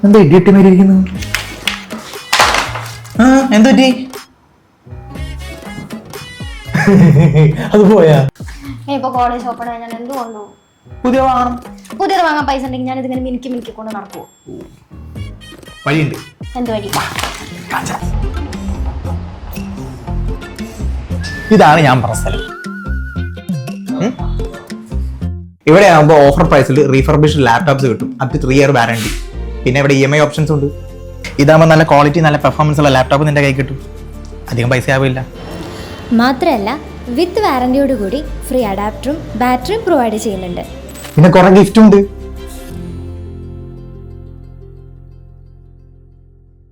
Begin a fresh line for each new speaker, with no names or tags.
എന്താ ഇടിയട്ടി മേരിയിരിക്കുന്നു? എന്ത് പറ്റി? അത് പോയാ?
ഇപ്പൊ കോളേജ് ഓപ്പൺ ആയി ഞാൻ എന്ത് കൊണ്ടു?
പുതിയ വാങ്ങണം.
പുതിയത് വാങ്ങാൻ പൈസ ഉണ്ടെങ്കിൽ ഞാൻ ഇതിങ്ങനെ മിനിക്ക് കൊണ്ട് നടക്കുവോ?
വഴിയുണ്ട്.
എന്ത് വഴി?
ഇതാണ് ഞാൻ പറഞ്ഞ സ്ഥലം. ഇവിടെ ആകുമ്പോൾ ഓഫർ പ്രൈസിൽ റീഫർബിഷ്ഡ് ലാപ്ടോപ്സ് കിട്ടും. Up to 3 year warranty. പിന്നെ ഇവിടെ EMI ഓപ്ഷൻസ് ഉണ്ട്. ഇതാകുമ്പോൾ നല്ല ക്വാളിറ്റി നല്ല പെർഫോമൻസ് ഉള്ള ലാപ്ടോപ്പ് നിന്റെ കൈ കിട്ടും. അധികം പൈസ ആവില്ല.
മാത്രമല്ല വിത്ത് വാറന്റിയോട് കൂടി ഫ്രീ അഡാപ്റ്ററും ബാറ്ററിയും പ്രൊവൈഡ് ചെയ്യുന്നുണ്ട്.
പിന്നെ കുറെ ഗിഫ്റ്റും ഉണ്ട്.